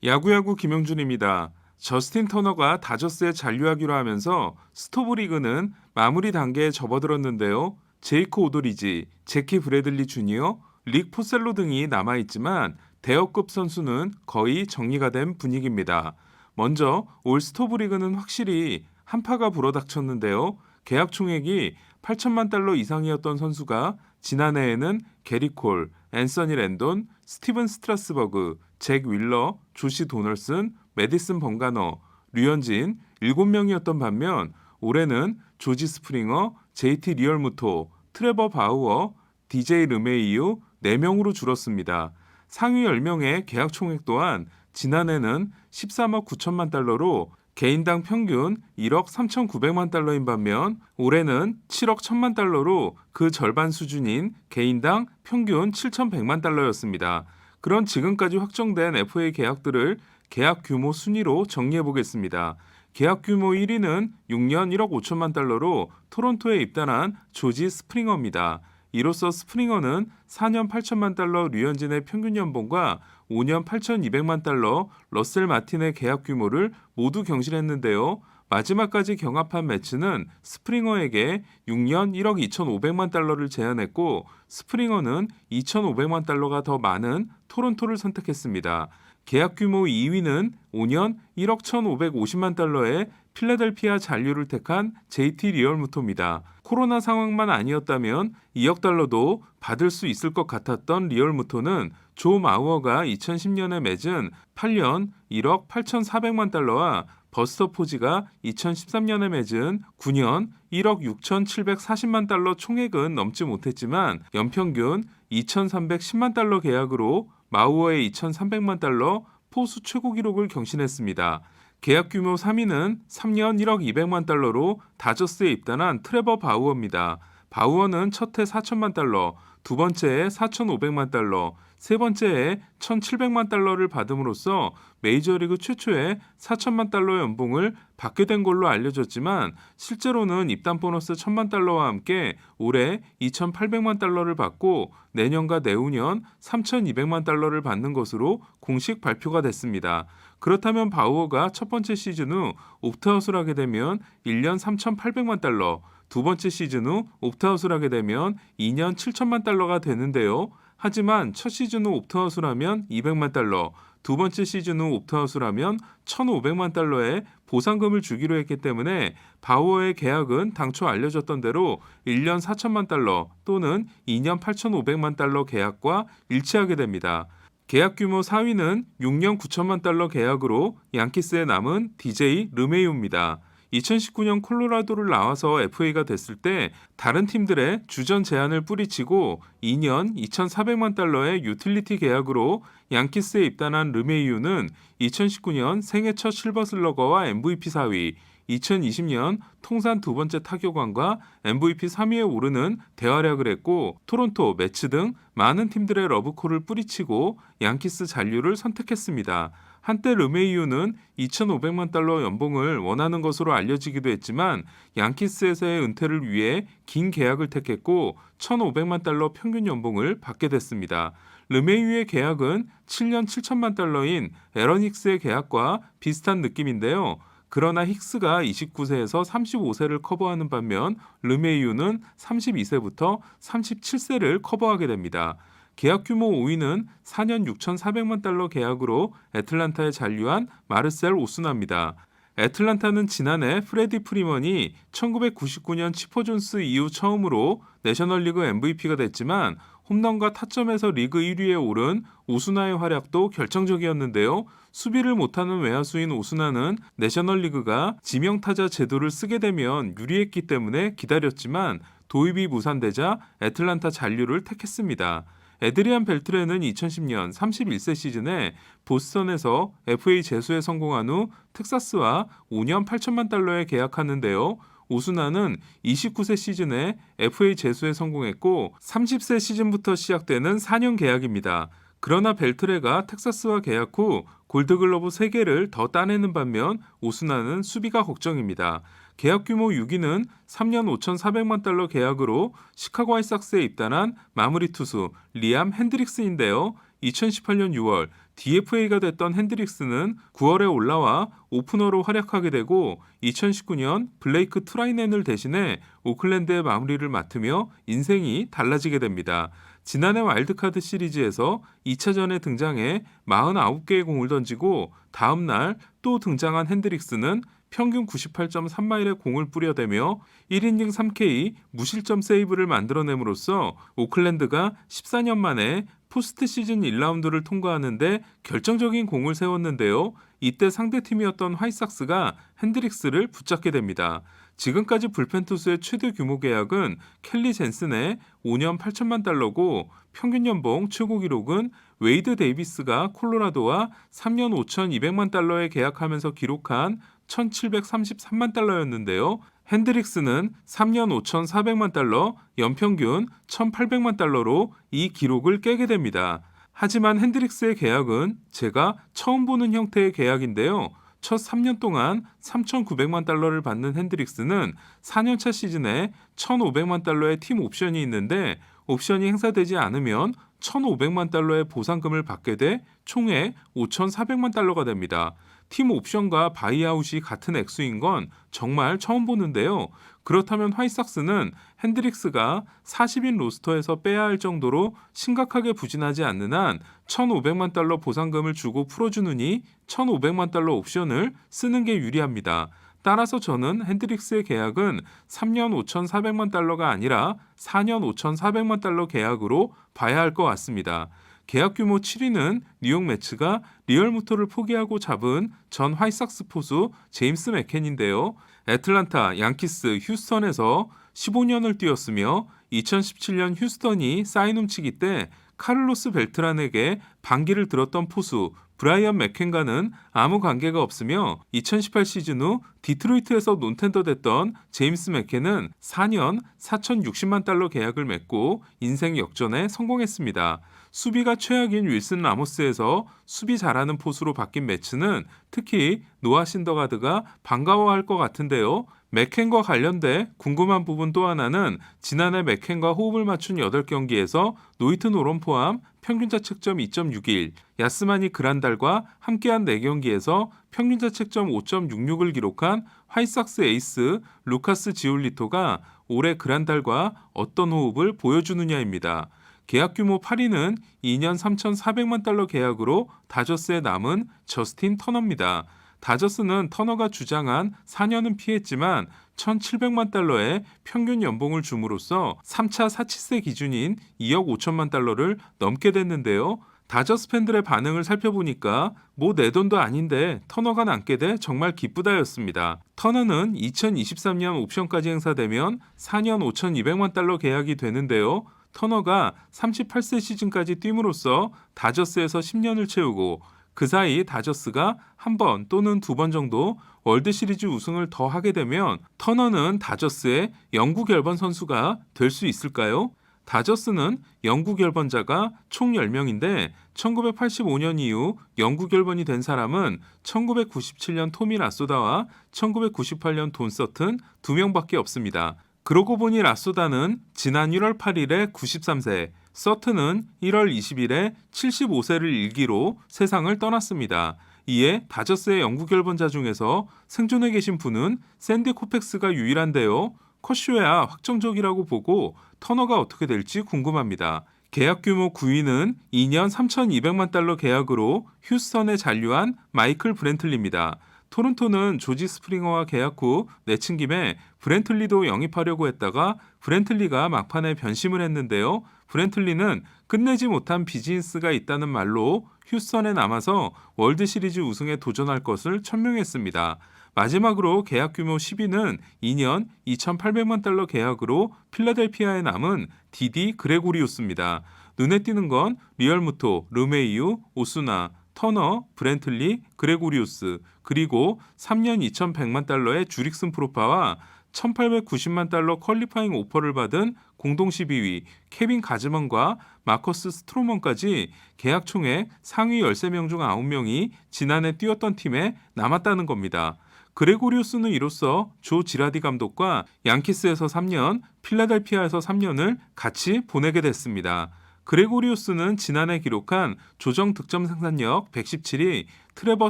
야구야구 김영준입니다. 저스틴 터너가 다저스에 잔류하기로 하면서 스토브 리그는 마무리 단계에 접어들었는데요. 제이크 오도리지, 제키 브래들리 주니어, 릭 포셀로 등이 남아있지만 대여급 선수는 거의 정리가 된 분위기입니다. 먼저 올 스토브 리그는 확실히 한파가 불어닥쳤는데요. 계약 총액이 8천만 달러 이상이었던 선수가 지난해에는 게리 콜, 앤서니 랜돈, 스티븐 스트라스버그, 잭 윌러, 조시 도널슨, 메디슨 번가너, 류현진 7명이었던 반면 올해는 조지 스프링어, JT 리얼무토, 트레버 바우어, DJ 르메이유 4명으로 줄었습니다. 상위 10명의 계약 총액 또한 지난해는 13억 9천만 달러로 개인당 평균 1억 3,900만 달러인 반면 올해는 7억 1천만 달러로 그 절반 수준인 개인당 평균 7,100만 달러였습니다. 그런 지금까지 확정된 FA 계약들을 계약 규모 순위로 정리해 보겠습니다. 계약 규모 1위는 6년 1억 5천만 달러로 토론토에 입단한 조지 스프링어입니다. 이로써 스프링어는 4년 8천만 달러 류현진의 평균 연봉과 5년 8,200만 달러 러셀 마틴의 계약 규모를 모두 경신했는데요. 마지막까지 경합한 매치는 스프링어에게 6년 1억 2,500만 달러를 제안했고 스프링어는 2,500만 달러가 더 많은 토론토를 선택했습니다. 계약 규모 2위는 5년 1억 1,550만 달러의 필라델피아 잔류를 택한 JT 리얼무토입니다. 코로나 상황만 아니었다면 2억 달러도 받을 수 있을 것 같았던 리얼무토는 조 마우어가 2010년에 맺은 8년 1억 8,400만 달러와 버스터 포지가 2013년에 맺은 9년 1억 6,740만 달러 총액은 넘지 못했지만 연평균 2,310만 달러 계약으로 마우어의 2,300만 달러 포수 최고 기록을 경신했습니다. 계약 규모 3위는 3년 1억 200만 달러로 다저스에 입단한 트레버 바우어입니다. 바우어는 첫 해 4천만 달러, 두 번째에 4,500만 달러, 세 번째에 1,700만 달러를 받음으로써 메이저리그 최초의 4천만 달러 연봉을 받게 된 걸로 알려졌지만 실제로는 입단 보너스 1,000만 달러와 함께 올해 2,800만 달러를 받고 내년과 내후년 3,200만 달러를 받는 것으로 공식 발표가 됐습니다. 그렇다면 바우어가 첫 번째 시즌 후 옵트아웃을 하게 되면 1년 3,800만 달러, 두 번째 시즌 후 옵트아웃을 하게 되면 2년 7천만 달러가 되는데요. 하지만 첫 시즌 후 옵트아웃을 하면 200만 달러, 두 번째 시즌 후 옵트아웃을 하면 1,500만 달러의 보상금을 주기로 했기 때문에 바우어의 계약은 당초 알려졌던 대로 1년 4천만 달러 또는 2년 8,500만 달러 계약과 일치하게 됩니다. 계약 규모 4위는 6년 9천만 달러 계약으로 양키스에 남은 DJ 르메이유입니다. 2019년 콜로라도를 나와서 FA가 됐을 때 다른 팀들의 주전 제안을 뿌리치고 2년 2,400만 달러의 유틸리티 계약으로 양키스에 입단한 르메이유는 2019년 생애 첫 실버슬러거와 MVP 4위, 2020년 통산 두 번째 타격왕과 MVP 3위에 오르는 대활약을 했고 토론토, 매츠 등 많은 팀들의 러브콜을 뿌리치고 양키스 잔류를 선택했습니다. 한때 르메이유는 2,500만 달러 연봉을 원하는 것으로 알려지기도 했지만 양키스에서의 은퇴를 위해 긴 계약을 택했고 1,500만 달러 평균 연봉을 받게 됐습니다. 르메이유의 계약은 7년 7천만 달러인 에런 힉스의 계약과 비슷한 느낌인데요. 그러나 힉스가 29세에서 35세를 커버하는 반면 르메이유는 32세부터 37세를 커버하게 됩니다. 계약 규모 5위는 4년 6,400만 달러 계약으로 애틀란타에 잔류한 마르셀 오스나입니다. 애틀란타는 지난해 프레디 프리먼이 1999년 치퍼 존스 이후 처음으로 내셔널리그 MVP가 됐지만 홈런과 타점에서 리그 1위에 오른 오스나의 활약도 결정적이었는데요. 수비를 못하는 외야수인 오스나는 내셔널리그가 지명타자 제도를 쓰게 되면 유리했기 때문에 기다렸지만 도입이 무산되자 애틀란타 잔류를 택했습니다. 에드리안 벨트레는 2010년 31세 시즌에 보스턴에서 FA 제소에 성공한 후 텍사스와 5년 8천만 달러에 계약하는데요. 오스나는 29세 시즌에 FA 제소에 성공했고 30세 시즌부터 시작되는 4년 계약입니다. 그러나 벨트레가 텍사스와 계약 후 골드글러브 3개를 더 따내는 반면 오스나는 수비가 걱정입니다. 계약 규모 6위는 3년 5,400만 달러 계약으로 시카고 화이트삭스에 입단한 마무리 투수 리암 핸드릭스인데요. 2018년 6월 DFA가 됐던 핸드릭스는 9월에 올라와 오프너로 활약하게 되고 2019년 블레이크 트라이넨을 대신해 오클랜드의 마무리를 맡으며 인생이 달라지게 됩니다. 지난해 와일드카드 시리즈에서 2차전에 등장해 49개의 공을 던지고 다음날 또 등장한 핸드릭스는 평균 98.3마일의 공을 뿌려대며 1이닝 3K 무실점 세이브를 만들어냄으로써 오클랜드가 14년 만에 포스트 시즌 1라운드를 통과하는데 결정적인 공을 세웠는데요. 이때 상대팀이었던 화이삭스가 핸드릭스를 붙잡게 됩니다. 지금까지 불펜 투수의 최대 규모 계약은 켈리 젠슨의 5년 8천만 달러고 평균 연봉 최고 기록은 웨이드 데이비스가 콜로라도와 3년 5,200만 달러에 계약하면서 기록한 1,733만 달러였는데요. 핸드릭스는 3년 5,400만 달러, 연평균 1,800만 달러로 이 기록을 깨게 됩니다. 하지만 핸드릭스의 계약은 제가 처음 보는 형태의 계약인데요. 첫 3년 동안 3,900만 달러를 받는 핸드릭스는 4년차 시즌에 1,500만 달러의 팀 옵션이 있는데 옵션이 행사되지 않으면 1,500만 달러의 보상금을 받게 돼 총액 5,400만 달러가 됩니다. 팀 옵션과 바이아웃이 같은 액수인 건 정말 처음 보는데요. 그렇다면 화이삭스는 핸드릭스가 40인 로스터에서 빼야 할 정도로 심각하게 부진하지 않는 한 1,500만 달러 보상금을 주고 풀어주느니 1,500만 달러 옵션을 쓰는 게 유리합니다. 따라서 저는 핸드릭스의 계약은 3년 5,400만 달러가 아니라 4년 5,400만 달러 계약으로 봐야 할 것 같습니다. 계약 규모 7위는 뉴욕 매츠가 리얼무토를 포기하고 잡은 전 화이삭스 포수 제임스 맥켄인데요. 애틀란타, 양키스, 휴스턴에서 15년을 뛰었으며 2017년 휴스턴이 사인 훔치기 때 카를로스 벨트란에게 반기를 들었던 포수 브라이언 맥켄과는 아무 관계가 없으며 2018 시즌 후 디트로이트에서 논텐더 됐던 제임스 맥켄은 4년 4,060만 달러 계약을 맺고 인생 역전에 성공했습니다. 수비가 최악인 윌슨 라모스에서 수비 잘하는 포수로 바뀐 매츠는 특히 노아 신더가드가 반가워할 것 같은데요. 맥켄과 관련돼 궁금한 부분 또 하나는 지난해 맥켄과 호흡을 맞춘 8경기에서 노이트 노런 포함 평균 자책점 2.61, 야스마니 그란달과 함께한 4경기에서 평균 자책점 5.66을 기록한 화이삭스 에이스 루카스 지올리토가 올해 그란달과 어떤 호흡을 보여주느냐입니다. 계약 규모 8위는 2년 3,400만 달러 계약으로 다저스에 남은 저스틴 터너입니다. 다저스는 터너가 주장한 4년은 피했지만 1,700만 달러의 평균 연봉을 줌으로써 3차 사치세 기준인 2억 5천만 달러를 넘게 됐는데요. 다저스 팬들의 반응을 살펴보니까 뭐 내 돈도 아닌데 터너가 남게 돼 정말 기쁘다였습니다. 터너는 2023년 옵션까지 행사되면 4년 5,200만 달러 계약이 되는데요. 터너가 38세 시즌까지 뛴으로써 다저스에서 10년을 채우고 그 사이 다저스가 한 번 또는 2번 정도 월드시리즈 우승을 더 하게 되면 터너는 다저스의 영구 결번 선수가 될 수 있을까요? 다저스는 영구 결번자가 총 10명인데 1985년 이후 영구 결번이 된 사람은 1997년 토미 라소다와 1998년 돈 서튼 2명밖에 없습니다. 그러고 보니 라소다는 지난 1월 8일에 93세, 서튼은 1월 20일에 75세를 일기로 세상을 떠났습니다. 이에 다저스의 영구 결번자 중에서 생존해 계신 분은 샌디 코펙스가 유일한데요. 커쇼야 확정적이라고 보고 터너가 어떻게 될지 궁금합니다. 계약 규모 9위는 2년 3,200만 달러 계약으로 휴스턴에 잔류한 마이클 브랜틀리입니다. 토론토는 조지 스프링어와 계약 후 내친 김에 브랜틀리도 영입하려고 했다가 브랜틀리가 막판에 변심을 했는데요. 브랜틀리는 끝내지 못한 비즈니스가 있다는 말로 휴스턴에 남아서 월드시리즈 우승에 도전할 것을 천명했습니다. 마지막으로 계약 규모 10위는 2년 2,800만 달러 계약으로 필라델피아에 남은 디디 그레고리우스입니다. 눈에 띄는 건 리얼무토, 르메이유, 오스나, 터너, 브랜틀리, 그레고리우스, 그리고 3년 2,100만 달러의 주릭슨 프로파와 1,890만 달러 퀄리파잉 오퍼를 받은 공동 12위 케빈 가즈먼과 마커스 스트로먼까지 계약 총액 상위 13명 중 9명이 지난해 뛰었던 팀에 남았다는 겁니다. 그레고리우스는 이로써 조 지라디 감독과 양키스에서 3년, 필라델피아에서 3년을 같이 보내게 됐습니다. 그레고리우스는 지난해 기록한 조정 득점 생산력 117이 트레버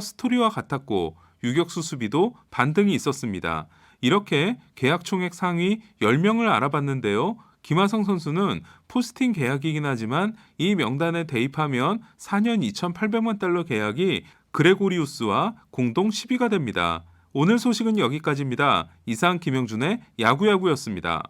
스토리와 같았고 유격수 수비도 반등이 있었습니다. 이렇게 계약 총액 상위 10명을 알아봤는데요. 김하성 선수는 포스팅 계약이긴 하지만 이 명단에 대입하면 4년 2,800만 달러 계약이 그레고리우스와 공동 10위가 됩니다. 오늘 소식은 여기까지입니다. 이상 김영준의 야구야구였습니다.